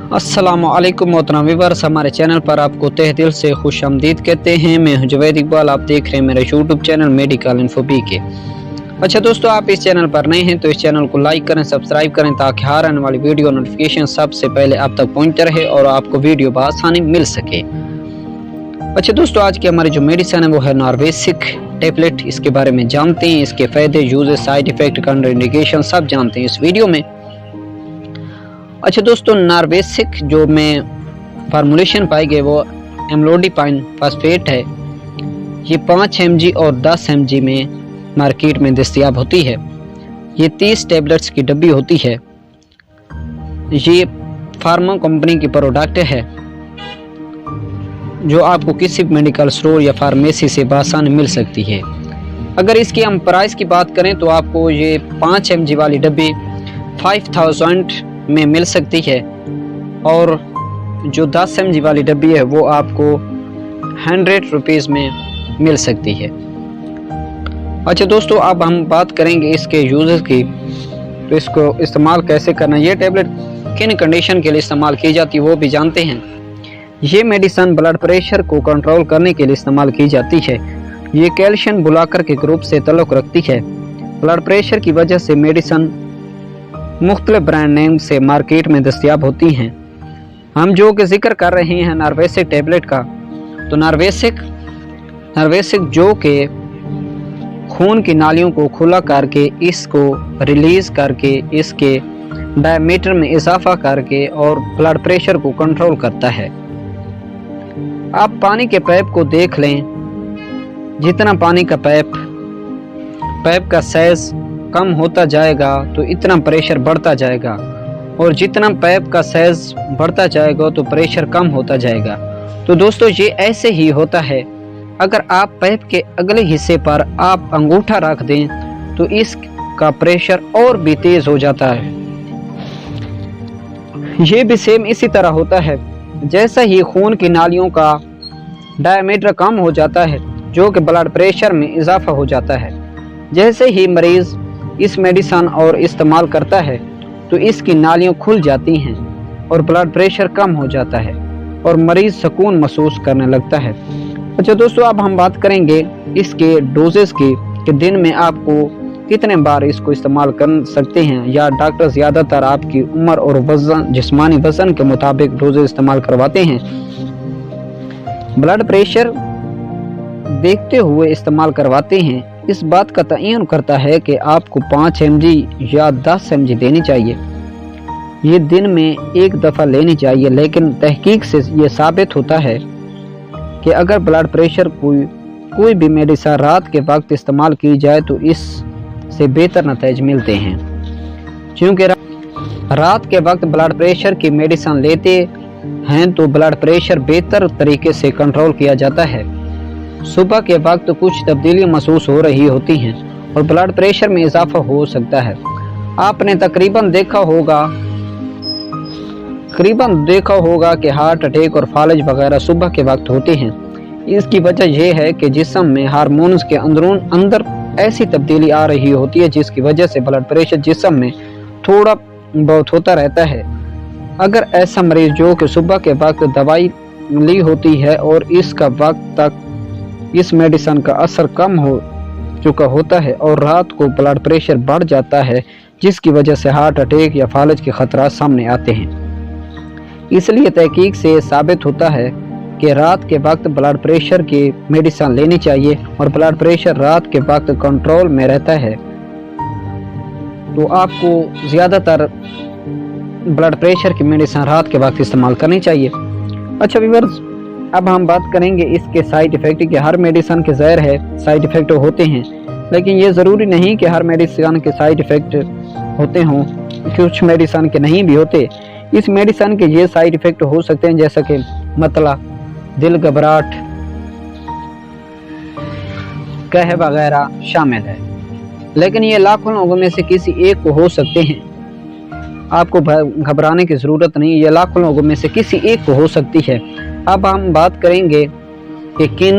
अस्सलामुअलैकुम मोहतरम व्यूअर्स, हमारे चैनल पर आपको तहे दिल से खुश आमदीद कहते हैं। मैं हूं जुवैद इकबाल, आप देख रहे हैं मेरा यूट्यूब चैनल मेडिकल इन्फो के। अच्छा दोस्तों, आप इस चैनल पर नए हैं तो इस चैनल को लाइक करें, सब्सक्राइब करें ताकि हर आने वाली वीडियो नोटिफिकेशन सबसे पहले आप तक पहुंचता रहे और आपको वीडियो बआसानी मिल सके। अच्छा दोस्तों, आज की हमारी जो मेडिसिन है वो है नॉर्वेसिक टेबलेट। इसके बारे में जानते हैं, इसके फायदे, uses, side effect, counter indication सब जानते हैं इस वीडियो में। अच्छा दोस्तों, नॉर्वेसिक जो में फार्मूलेशन पाई गई वो एम्लोडिपाइन फास्फेट है। ये 5 mg और 10 mg में मार्केट में दस्तयाब होती है। ये 30 टेबलेट्स की डब्बी होती है। ये फार्मा कंपनी की प्रोडक्ट है जो आपको किसी मेडिकल स्टोर या फार्मेसी से बआसानी मिल सकती है। अगर इसकी हम प्राइस की बात करें तो आपको ये 5 mg वाली डब्बी 5000 में मिल सकती है और जो 10 mg वाली डब्बी है वो आपको 100 रुपीज़ में मिल सकती है। अच्छा दोस्तों, अब हम बात करेंगे इसके यूजेस की, तो इसको इस्तेमाल कैसे करना है, ये टेबलेट किन कंडीशन के लिए इस्तेमाल की जाती है वो भी जानते हैं। ये मेडिसिन ब्लड प्रेशर को कंट्रोल करने के लिए इस्तेमाल की जाती है। ये कैल्शियम ब्लॉकर के ग्रुप से ताल्लुक़ रखती है। ब्लड प्रेशर की वजह से मेडिसिन मुख्तलिफ ब्रांड नेम से मार्केट में दस्तयाब होती हैं। हम जो कि जिक्र कर रहे हैं नॉर्वेसिक टेबलेट का, तो नॉर्वेसिक जो कि खून की नालियों को खुला करके इसको रिलीज करके इसके डायमीटर में इजाफा करके और ब्लड प्रेशर को कंट्रोल करता है। आप पानी के पाइप को देख लें, जितना पानी का पाइप का साइज कम होता जाएगा तो इतना प्रेशर बढ़ता जाएगा और जितना पाइप का साइज बढ़ता जाएगा तो प्रेशर कम होता जाएगा। तो दोस्तों, ये ऐसे ही होता है। अगर आप पाइप के अगले हिस्से पर आप अंगूठा रख दें तो इसका प्रेशर और भी तेज हो जाता है। ये भी सेम इसी तरह होता है। जैसा ही खून की नालियों का डायमीटर कम हो जाता है जो कि ब्लड प्रेशर में इजाफा हो जाता है। जैसे ही मरीज इस मेडिसिन और इस्तेमाल करता है तो इसकी नालियां खुल जाती हैं और ब्लड प्रेशर कम हो जाता है और मरीज सुकून महसूस करने लगता है। अच्छा दोस्तों, अब हम बात करेंगे इसके डोजेस की कि दिन में आपको कितने बार इसको इस्तेमाल कर सकते हैं, या डॉक्टर ज़्यादातर आपकी उम्र और वजन, जिस्मानी वजन के मुताबिक डोजेस इस्तेमाल करवाते हैं। ब्लड प्रेशर देखते हुए इस्तेमाल करवाते हैं। इस बात का तयन करता है कि आपको 5 mg या 10 mg देनी चाहिए। ये दिन में एक दफ़ा लेनी चाहिए, लेकिन तहकीक से ये साबित होता है कि अगर ब्लड प्रेशर कोई भी मेडिसिन रात के वक्त इस्तेमाल की जाए तो इससे बेहतर नतीजे मिलते हैं। क्योंकि रात के वक्त ब्लड प्रेशर की मेडिसिन लेते हैं तो ब्लड प्रेशर बेहतर तरीके से कंट्रोल किया जाता है। सुबह के वक्त कुछ तब्दीलियां महसूस हो रही होती हैं और ब्लड प्रेशर में इजाफा हो सकता है। आपने तकरीबन देखा होगा कि हार्ट अटैक और फालज वगैरह सुबह के वक्त होते हैं। इसकी वजह यह है कि जिस्म में हार्मोन्स के अंदर ऐसी तब्दीली आ रही होती है जिसकी वजह से ब्लड प्रेशर जिस्म में थोड़ा बहुत होता रहता है। अगर ऐसा मरीज जो कि सुबह के वक्त दवाई ली होती है और इसका वक्त तक इस मेडिसिन का असर कम हो चुका होता है और रात को ब्लड प्रेशर बढ़ जाता है, जिसकी वजह से हार्ट अटैक या फालज के खतरा सामने आते हैं। इसलिए तहकीक से साबित होता है कि रात के वक्त ब्लड प्रेशर की मेडिसिन लेनी चाहिए और ब्लड प्रेशर रात के वक्त कंट्रोल में रहता है तो आपको ज़्यादातर ब्लड प्रेशर की मेडिसिन रात के वक्त इस्तेमाल करनी चाहिए। अच्छा व्यूअर्स, अब हम बात करेंगे इसके साइड इफ़ेक्ट की। हर मेडिसिन के ज़ाहिर है साइड इफ़ेक्ट होते हैं, लेकिन ये ज़रूरी नहीं कि हर मेडिसिन के साइड इफ़ेक्ट होते हों, कुछ मेडिसिन के नहीं भी होते। इस मेडिसिन के ये साइड इफ़ेक्ट हो सकते हैं जैसा कि मतला, दिल घबराहट, कह वगैरह शामिल है, लेकिन ये लाखों लोगों में से किसी एक को हो सकते हैं। आपको घबराने की ज़रूरत नहीं, ये लाखों लोगों में से किसी एक को हो सकती है। अब हम बात करेंगे कि किन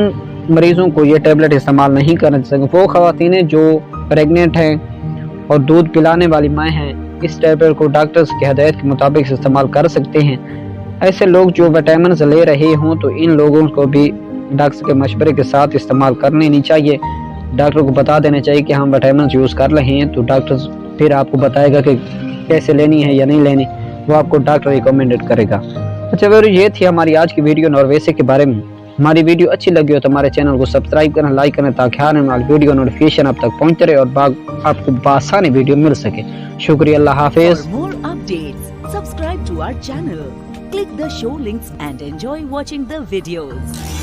मरीज़ों को ये टेबलेट इस्तेमाल नहीं करना चाहिए। वो ख़वातीनें जो प्रेग्नेंट हैं और दूध पिलाने वाली माएँ हैं اس ٹیبلٹ کو ڈاکٹرز کی ہدایت کے مطابق استعمال کر سکتے ہیں۔ ایسے لوگ جو وٹامنز لے رہے ہوں تو ان لوگوں کو بھی ڈاکٹر کے مشورے کے ساتھ استعمال کرنی نہیں چاہیے۔ ڈاکٹر کو بتا دینا چاہیے کہ ہم وٹامنز یوز کر رہے ہیں، تو ڈاکٹر پھر آپ کو بتائے گا کہ کیسے لینی ہے یا نہیں لینی، وہ آپ کو ڈاکٹر ریکمینڈڈ کرے گا۔ اچھا ویورز، یہ تھی ہماری آج کی ویڈیو نارویسے کے بارے میں۔ ہماری ویڈیو اچھی لگی ہو تو ہمارے چینل کو سبسکرائب کریں، لائک کریں تاکہ آنے والی ویڈیو نوٹیفیکیشن آپ تک پہنچ رہے اور آپ کو بآسانی ویڈیو مل سکے۔ شکریہ، اللہ حافظ۔ For more updates, subscribe to our channel, click the show links and enjoy watching the videos.